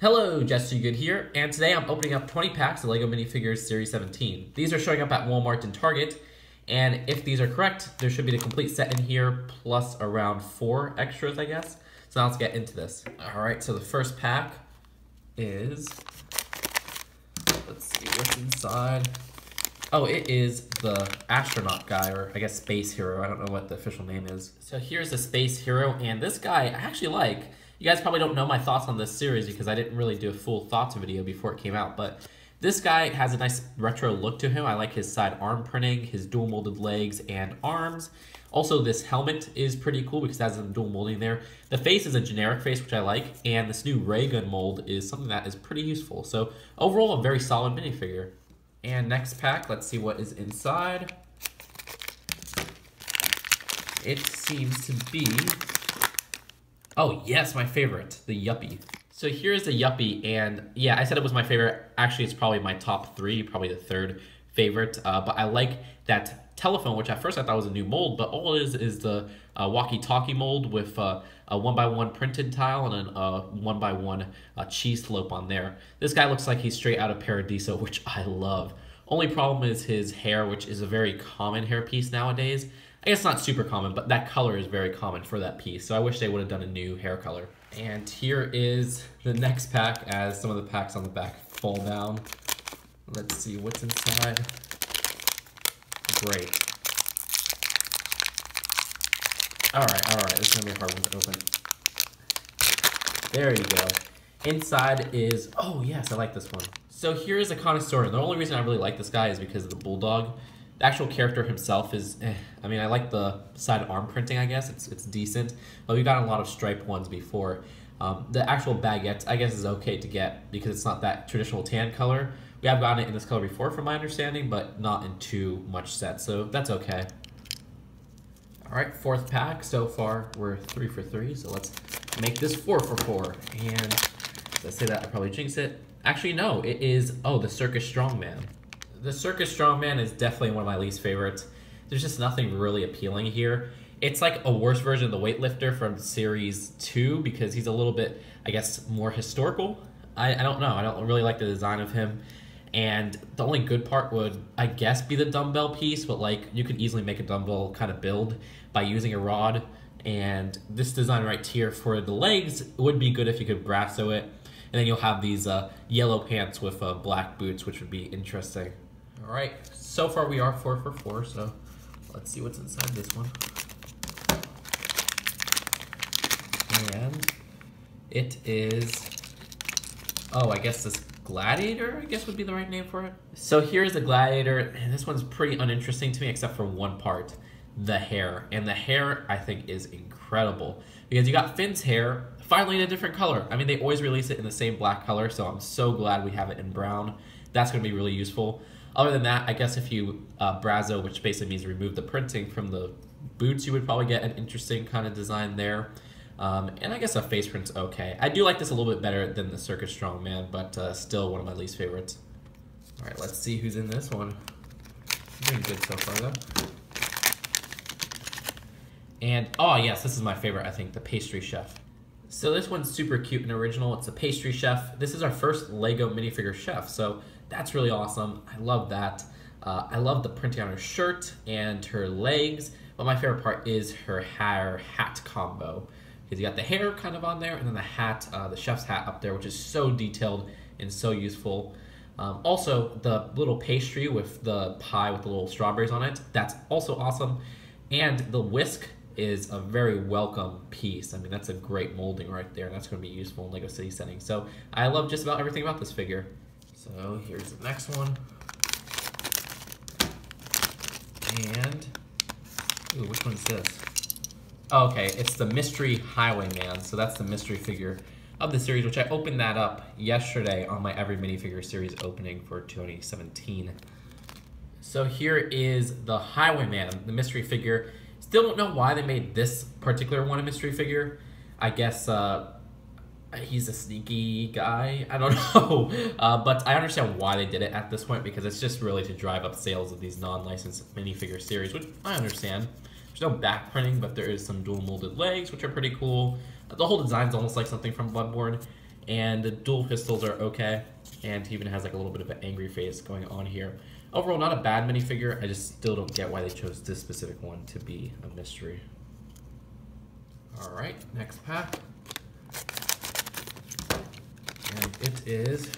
Hello, Jesse Good here, and today I'm opening up 20 packs of LEGO Minifigures Series 17. These are showing up at Walmart and Target, and if these are correct, there should be the complete set in here, plus around 4 extras, I guess. So now let's get into this. Alright, so the first pack is... let's see what's inside. Oh, it is the astronaut guy, or I guess space hero. I don't know what the official name is. So here's the space hero, and this guy I actually like. You guys probably don't know my thoughts on this series because I didn't really do a full thoughts video before it came out, but this guy has a nice retro look to him. I like his side arm printing, his dual molded legs and arms. Also, this helmet is pretty cool because it has some dual molding there. The face is a generic face, which I like, and this new ray gun mold is something that is pretty useful. So overall, a very solid minifigure. And next pack, let's see what is inside. It seems to be... oh yes, my favorite, the Yuppie. So here's the Yuppie, and yeah, I said it was my favorite. Actually, it's probably my top 3, probably the 3rd favorite. But I like that telephone, which at first I thought was a new mold, but all it is the walkie-talkie mold with a 1x1 printed tile and a 1x1 cheese slope on there. This guy looks like he's straight out of Paradiso, which I love. Only problem is his hair, which is a very common hair piece nowadays. I guess not super common, but that color is very common for that piece. So I wish they would have done a new hair color. And here is the next pack as some of the packs on the back fall down. Let's see what's inside. Great. All right, this is gonna be a hard one to open. There you go. Inside is, oh yes, I like this one. So here is a Connoisseur. The only reason I really like this guy is because of the bulldog. The actual character himself is, I mean, I like the side arm printing, I guess. It's decent, but we've gotten a lot of striped ones before. The actual baguette, I guess, is okay to get because it's not that traditional tan color. We have gotten it in this color before, from my understanding, but not in too much set, so that's okay. All right, 4th pack. So far, we're 3 for 3, so let's make this 4 for 4. And as I say that, I probably jinx it. Actually, no, it is, oh, the Circus Strong Man. The Circus Strong Man is definitely one of my least favorites. There's just nothing really appealing here. It's like a worse version of the weightlifter from Series 2 because he's a little bit, I guess, more historical. I don't know. I don't really like the design of him. And the only good part would, I guess, be the dumbbell piece, but like you could easily make a dumbbell kind of build by using a rod. And this design right here for the legs would be good if you could brasso it. And then you'll have these yellow pants with black boots, which would be interesting. All right, so far we are 4 for 4, so let's see what's inside this one. And it is, oh, I guess this Gladiator, I guess would be the right name for it. So here's the Gladiator, and this one's pretty uninteresting to me except for one part, the hair. And the hair, I think, is incredible because you got Finn's hair finally in a different color. I mean, they always release it in the same black color, so I'm so glad we have it in brown. That's going to be really useful. Other than that, I guess if you brasso, which basically means remove the printing from the boots, you would probably get an interesting kind of design there. And I guess a face print's okay. I do like this a little bit better than the Circus Strong Man, but still one of my least favorites. All right, let's see who's in this one. Doing good so far, though. And, oh yes, this is my favorite, I think, the Pastry Chef. So this one's super cute and original. It's a Pastry Chef. This is our first LEGO Minifigure Chef, so that's really awesome. I love that. I love the printing on her shirt and her legs, but my favorite part is her hair hat combo. Because you got the hair kind of on there, and then the hat, the chef's hat up there, which is so detailed and so useful. Also, the little pastry with the pie with the little strawberries on it, that's also awesome. And the whisk is a very welcome piece. I mean, that's a great molding right there, and that's going to be useful in LEGO City settings. So I love just about everything about this figure. So here's the next one. And, ooh, which one's this? Oh, okay, it's the Mystery Highwayman. So that's the mystery figure of the series, which I opened that up yesterday on my Every Minifigure Series opening for 2017. So here is the Highwayman, the mystery figure. Still don't know why they made this particular one a mystery figure. I guess he's a sneaky guy. I don't know. But I understand why they did it at this point because it's just really to drive up sales of these non-licensed minifigure series, which I understand. There's no back printing, but there is some dual molded legs, which are pretty cool. The whole design's almost like something from Bloodborne. And the dual pistols are okay. And he even has like a little bit of an angry face going on here. Overall, not a bad minifigure. I just still don't get why they chose this specific one to be a mystery. All right, next pack. And it is,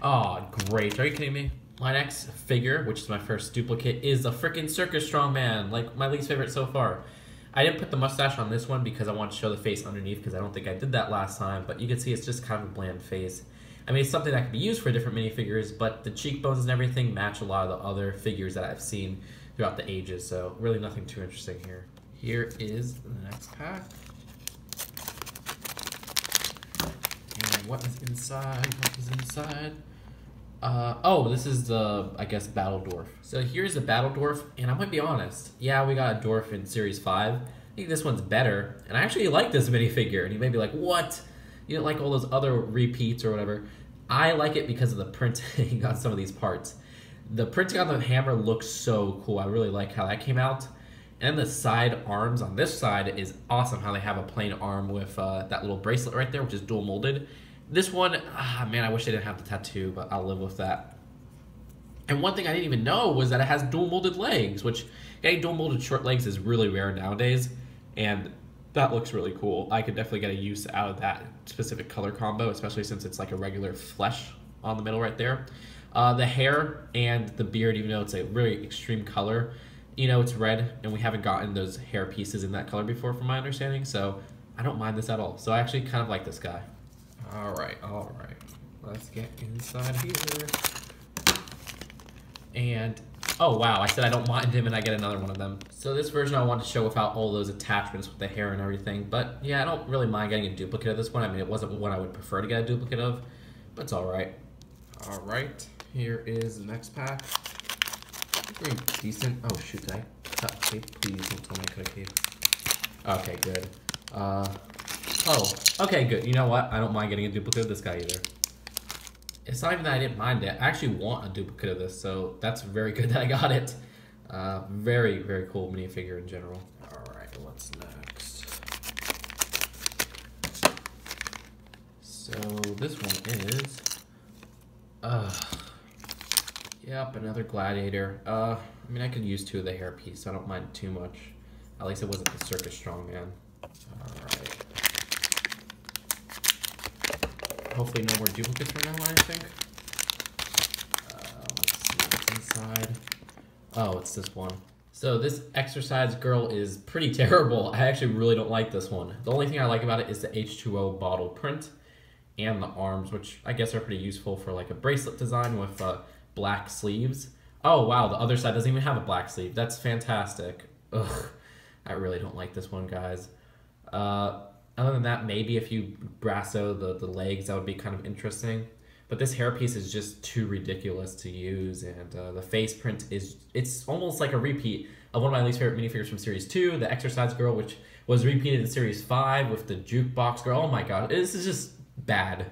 oh, great. Are you kidding me? My next figure, which is my first duplicate, is the freaking Circus Strong Man, like my least favorite so far. I didn't put the mustache on this one because I wanted to show the face underneath because I don't think I did that last time, but you can see it's just kind of a bland face. I mean, it's something that can be used for different minifigures, but the cheekbones and everything match a lot of the other figures that I've seen throughout the ages, so really nothing too interesting here. Here is the next pack. And what is inside? What is inside? Oh, this is the, I guess, Battle Dwarf. So here's the Battle Dwarf, and I'm gonna be honest. Yeah, we got a Dwarf in Series 5. I think this one's better, and I actually like this minifigure. And you may be like, what? You don't like all those other repeats or whatever. I like it because of the printing on some of these parts. The printing on the hammer looks so cool. I really like how that came out. And the side arms on this side is awesome, how they have a plain arm with that little bracelet right there, which is dual molded. This one, man, I wish they didn't have the tattoo, but I'll live with that. And one thing I didn't even know was that it has dual molded legs, which getting dual molded short legs is really rare nowadays. And that looks really cool. I could definitely get a use out of that specific color combo, especially since it's like a regular flesh on the middle right there. The hair and the beard, even though it's a very extreme color, you know, it's red, and we haven't gotten those hair pieces in that color before from my understanding, so I don't mind this at all. So I actually kind of like this guy. All right. Let's get inside here. And, oh wow, I said I don't mind him and I get another one of them. So this version I wanted to show without all those attachments with the hair and everything, but yeah, I don't really mind getting a duplicate of this one. I mean, it wasn't one I would prefer to get a duplicate of, but it's all right. All right, here is the next pack. Pretty decent. Oh shoot, did I cut tape? Please don't tell me I cut a tape. Okay, good. Oh, okay, good. You know what? I don't mind getting a duplicate of this guy either. It's not even that I didn't mind it. I actually want a duplicate of this, so that's very good that I got it. Very, very cool minifigure in general. All right, what's next? So this one is, yep, another Gladiator. I mean, I could use 2 of the hairpiece, so I don't mind too much. At least it wasn't the Circus Strong Man. All right. Hopefully no more duplicates for now, I think. Let's see what's inside. Oh, it's this one. So this exercise girl is pretty terrible. I actually really don't like this one. The only thing I like about it is the H2O bottle print and the arms, which I guess are pretty useful for like a bracelet design with black sleeves. Oh wow, the other side doesn't even have a black sleeve. That's fantastic. Ugh, I really don't like this one, guys. Other than that, maybe if you brasso the legs, that would be kind of interesting. But this hairpiece is just too ridiculous to use, and the face print it's almost like a repeat of one of my least favorite minifigures from Series 2, the Exercise Girl, which was repeated in Series 5 with the Jukebox Girl. Oh my god, this is just bad.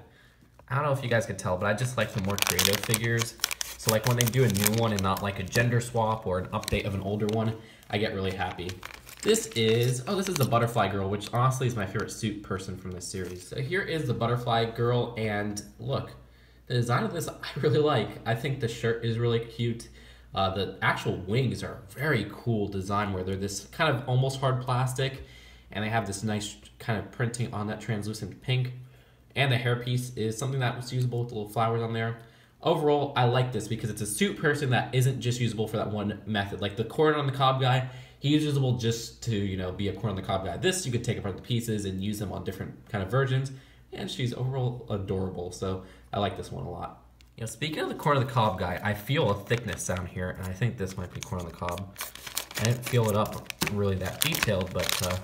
I don't know if you guys can tell, but I just like the more creative figures. So like when they do a new one and not like a gender swap or an update of an older one, I get really happy. This is the Butterfly Girl, which honestly is my favorite suit person from this series. So here is the Butterfly Girl, and look, the design of this I really like. I think the shirt is really cute. The actual wings are a very cool design where they're this kind of almost hard plastic, and they have this nice kind of printing on that translucent pink. And the hairpiece is something that was usable with the little flowers on there. Overall, I like this because it's a suit person that isn't just usable for that one method. Like the corn on the Cob Guy, he's usable just to, you know, be a corn on the Cob Guy. This, you could take apart the pieces and use them on different kind of versions. And she's overall adorable, so I like this one a lot. You know, speaking of the corn on the Cob Guy, I feel a thickness down here, and I think this might be corn on the cob. I didn't feel it up really that detailed, but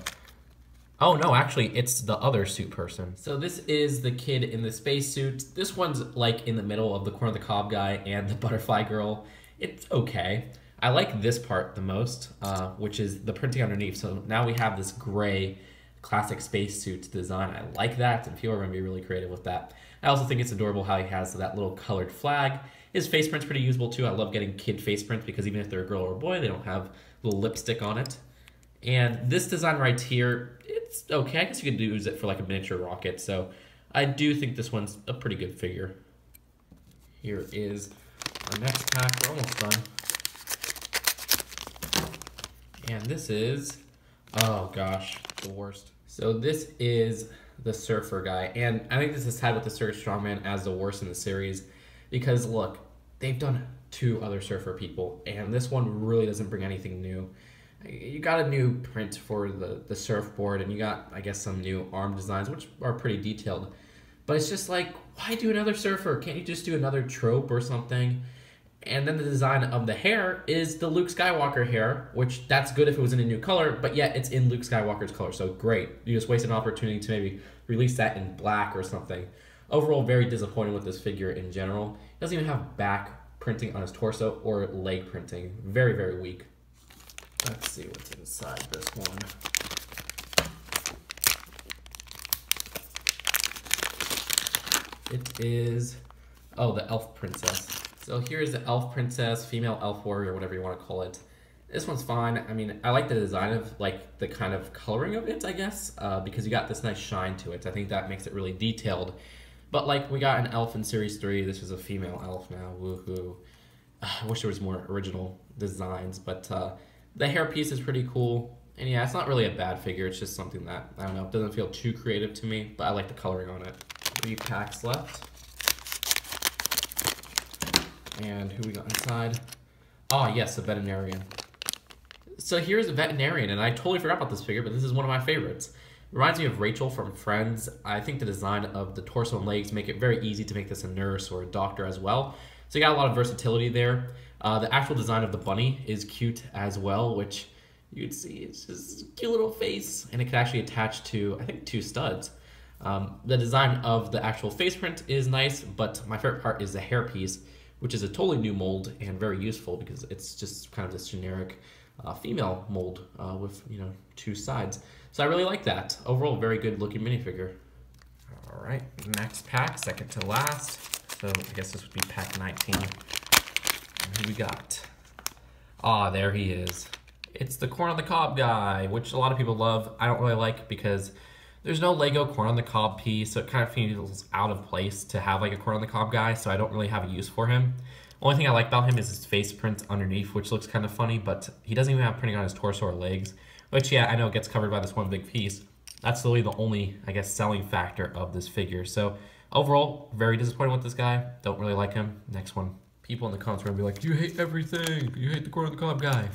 oh no, actually it's the other suit person. So this is the kid in the spacesuit. This one's like in the middle of the corn on the Cob Guy and the Butterfly Girl. It's okay. I like this part the most, which is the printing underneath. So now we have this gray classic spacesuit design. I like that, and people are going to be really creative with that. I also think it's adorable how he has that little colored flag. His face print's pretty usable too. I love getting kid face prints because even if they're a girl or a boy, they don't have little lipstick on it. And this design right here, it's okay. I guess you could use it for like a miniature rocket. So I do think this one's a pretty good figure. Here is our next pack. We're almost done. And this is, oh gosh, the worst. So this is the surfer guy. And I think this is tied with the Circus Strong Man as the worst in the series. Because look, they've done 2 other surfer people. And this one really doesn't bring anything new. You got a new print for the surfboard. And you got, I guess, some new arm designs, which are pretty detailed. But it's just like, why do another surfer? Can't you just do another trope or something? And then the design of the hair is the Luke Skywalker hair, which that's good if it was in a new color, but yet it's in Luke Skywalker's color, so great. You just wasted an opportunity to maybe release that in black or something. Overall, very disappointing with this figure in general. He doesn't even have back printing on his torso or leg printing. Very, very weak. Let's see what's inside this one. It is, oh, the elf princess. So here's the elf princess, female elf warrior, whatever you want to call it. This one's fine. I mean, I like the design of, like, the kind of coloring of it, I guess, because you got this nice shine to it. I think that makes it really detailed. But, like, we got an elf in Series 3. This is a female elf now. Woohoo. I wish there was more original designs, but the hair piece is pretty cool. And yeah, it's not really a bad figure. It's just something that, I don't know, doesn't feel too creative to me, but I like the coloring on it. 3 packs left. And who we got inside? Oh, yes, a veterinarian. So here's a veterinarian, and I totally forgot about this figure, but this is one of my favorites. Reminds me of Rachel from Friends. I think the design of the torso and legs make it very easy to make this a nurse or a doctor as well. So you got a lot of versatility there. The actual design of the bunny is cute as well, which you'd see it's just a cute little face, and it can actually attach to, I think, 2 studs. The design of the actual face print is nice, but my favorite part is the hair piece, which is a totally new mold and very useful because it's just kind of this generic female mold with, you know, 2 sides. So I really like that. Overall, very good looking minifigure. All right, next pack, second to last. So I guess this would be pack 19. And who we got? Ah, there he is. It's the corn on the cob guy, which a lot of people love. I don't really like because there's no Lego corn on the cob piece, so it kind of feels out of place to have like a corn on the cob guy, so I don't really have a use for him. Only thing I like about him is his face print underneath, which looks kind of funny, but he doesn't even have printing on his torso or legs, which, yeah, I know gets covered by this one big piece. That's really the only, I guess, selling factor of this figure. So overall, very disappointed with this guy. Don't really like him. Next one. People in the comments are going to be like, you hate everything. You hate the corn on the cob guy.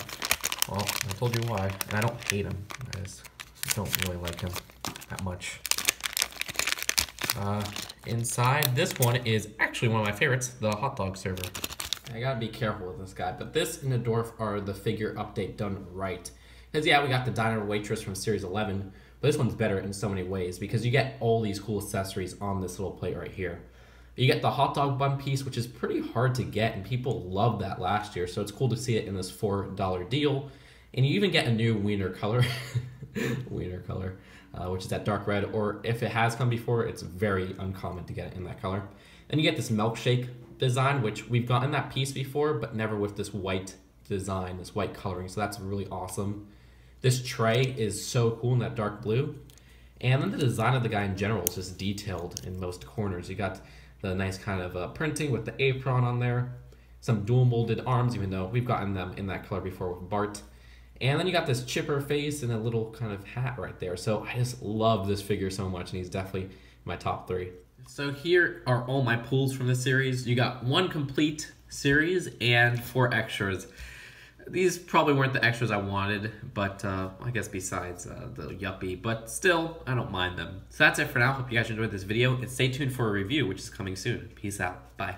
Well, I told you why. And I don't hate him. I just don't really like him that much. Inside, this one is actually one of my favorites, the hot dog server. I gotta be careful with this guy, but this and the Dwarf are the figure update done right. Because yeah, we got the diner waitress from Series 11, but this one's better in so many ways because you get all these cool accessories on this little plate right here. You get the hot dog bun piece, which is pretty hard to get, and people loved that last year, so it's cool to see it in this $4 deal. And you even get a new wiener color, which is that dark red, or if it has come before, it's very uncommon to get it in that color. Then you get this milkshake design, which we've gotten that piece before, but never with this white design, this white coloring, so that's really awesome. This tray is so cool in that dark blue. And then the design of the guy in general is just detailed in most corners. You got the nice kind of printing with the apron on there, some dual molded arms, even though we've gotten them in that color before with Bart. And then you got this chipper face and a little kind of hat right there. So I just love this figure so much, and he's definitely my top 3. So here are all my pulls from the series. You got 1 complete series and 4 extras. These probably weren't the extras I wanted, but I guess besides the Yuppie, but still, I don't mind them. So that's it for now. Hope you guys enjoyed this video, and stay tuned for a review, which is coming soon. Peace out. Bye.